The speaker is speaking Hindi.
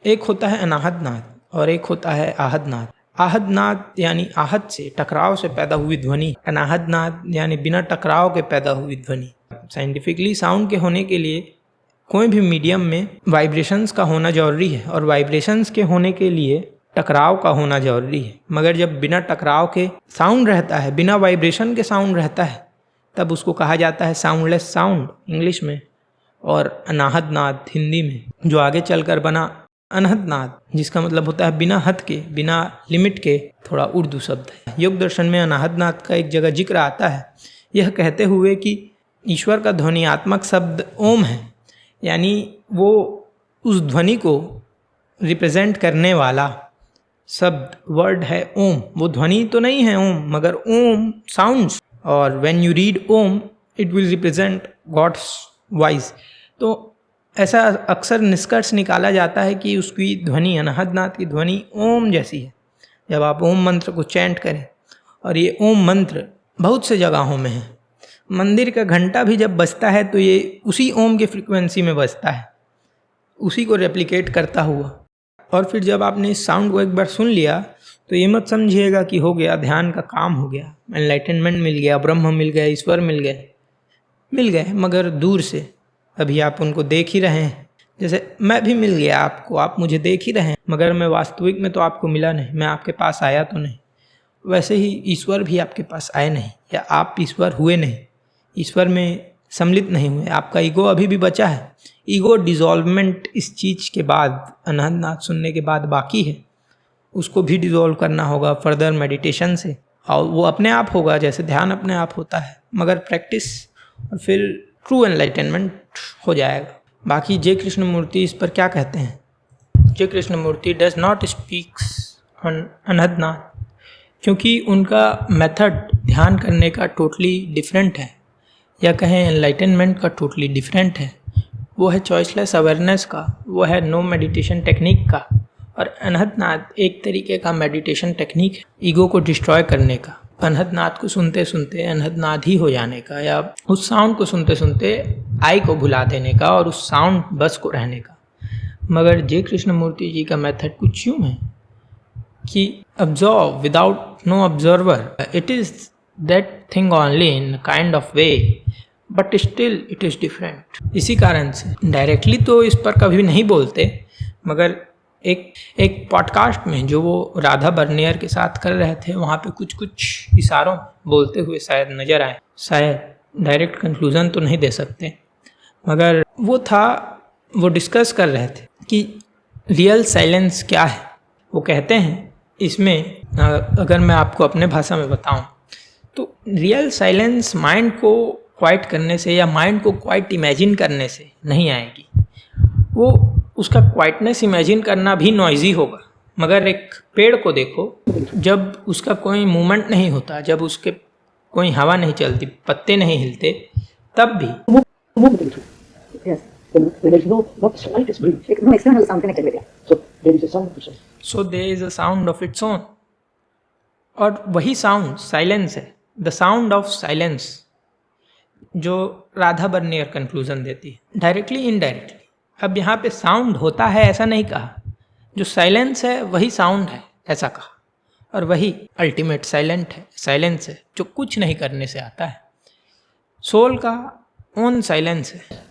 एक होता है अनाहत नाद और एक होता है आहत नाद। आहत नाद यानी आहत से, टकराव से पैदा हुई ध्वनि। अनाहत नाद यानी बिना टकराव के पैदा हुई ध्वनि। साइंटिफिकली साउंड के होने के लिए कोई भी मीडियम में वाइब्रेशंस का होना जरूरी है और वाइब्रेशंस के होने के लिए टकराव का होना जरूरी है। मगर जब बिना टकराव के साउंड रहता है, बिना वाइब्रेशन के साउंड रहता है, तब उसको कहा जाता है साउंडलेस साउंड इंग्लिश में, और अनाहत नाद हिंदी में, जो आगे चलकर बना अनहद नाद, जिसका मतलब होता है बिना हद के, बिना लिमिट के। थोड़ा उर्दू शब्द है। योग दर्शन में अनाहत नाद का एक जगह जिक्र आता है, यह कहते हुए कि ईश्वर का ध्वनियात्मक शब्द ओम है, यानी वो उस ध्वनि को रिप्रेजेंट करने वाला शब्द वर्ड है ओम। वो ध्वनि तो नहीं है ओम, मगर ओम साउंड्स, और when you read Om it will represent God's voice. तो ऐसा अक्सर निष्कर्ष निकाला जाता है कि उसकी ध्वनि, अनहद नाद की ध्वनि ओम जैसी है जब आप ओम मंत्र को चैंट करें। और ये ओम मंत्र बहुत से जगहों में है। मंदिर का घंटा भी जब बजता है तो ये उसी ओम के फ्रीक्वेंसी में बजता है, उसी को रेप्लिकेट करता हुआ। और फिर जब आपने इस साउंड को एक बार सुन लिया तो ये मत समझिएगा कि हो गया, ध्यान का काम हो गया, एनलाइटनमेंट मिल गया, ब्रह्म मिल गया, ईश्वर मिल गए, मगर दूर से। अभी आप उनको देख ही रहे हैं, जैसे मैं भी मिल गया आपको, आप मुझे देख ही रहे हैं, मगर मैं वास्तविक में तो आपको मिला नहीं, मैं आपके पास आया तो नहीं। वैसे ही ईश्वर भी आपके पास आए नहीं, या आप ईश्वर हुए नहीं, ईश्वर में सम्मिलित नहीं हुए। आपका ईगो अभी भी बचा है। ईगो डिजॉल्वमेंट इस चीज़ के बाद, अनहद नाद सुनने के बाद बाकी है। उसको भी डिजॉल्व करना होगा फर्दर मेडिटेशन से, और वो अपने आप होगा जैसे ध्यान अपने आप होता है, मगर प्रैक्टिस, और फिर ट्रू एनलाइटनमेंट हो जाएगा। बाकी जय कृष्ण मूर्ति इस पर क्या कहते हैं? जय कृष्ण मूर्ति डज नॉट स्पीक्स ऑन अनहद नाद, क्योंकि उनका मेथड ध्यान करने का टोटली डिफरेंट है, या कहें एनलाइटनमेंट का टोटली डिफरेंट है। वो है चॉइसलेस अवेयरनेस का, वो है नो मेडिटेशन टेक्निक का। और अनहद नाद एक तरीके का मेडिटेशन टेक्निक है, ईगो को डिस्ट्रॉय करने का। अनहद नाद को सुनते सुनते अनहद नाद ही हो जाने का, या उस साउंड को सुनते सुनते आई को भुला देने का और उस साउंड बस को रहने का। मगर जय कृष्ण मूर्ति जी का मेथड कुछ यूँ है कि observe without no observer, it is that thing only in kind of way, but still it is different. इसी कारण से डायरेक्टली तो इस पर कभी नहीं बोलते, मगर एक पॉडकास्ट में जो वो राधा बर्नियर के साथ कर रहे थे, वहाँ पे कुछ कुछ इशारों बोलते हुए शायद नज़र आए। शायद डायरेक्ट कंक्लूज़न तो नहीं दे सकते, मगर वो डिस्कस कर रहे थे कि रियल साइलेंस क्या है। वो कहते हैं इसमें, अगर मैं आपको अपने भाषा में बताऊं, तो रियल साइलेंस माइंड को क्वाइट करने से या माइंड को क्वाइट इमेजिन करने से नहीं आएगी। वो उसका क्वाइटनेस इमेजिन करना भी नॉइजी होगा। मगर एक पेड़ को देखो, जब उसका कोई मूवमेंट नहीं होता, जब उसके कोई हवा नहीं चलती, पत्ते नहीं हिलते, तब भी so there is a sound of its own. और वही साउंड साइलेंस है, द साउंड ऑफ साइलेंस, जो राधा बर्नियर कंक्लूजन देती है, डायरेक्टली इनडायरेक्टली। अब यहाँ पे साउंड होता है ऐसा नहीं कहा, जो साइलेंस है वही साउंड है ऐसा कहा, और वही अल्टीमेट साइलेंस है जो कुछ नहीं करने से आता है। सोल का ओन साइलेंस है।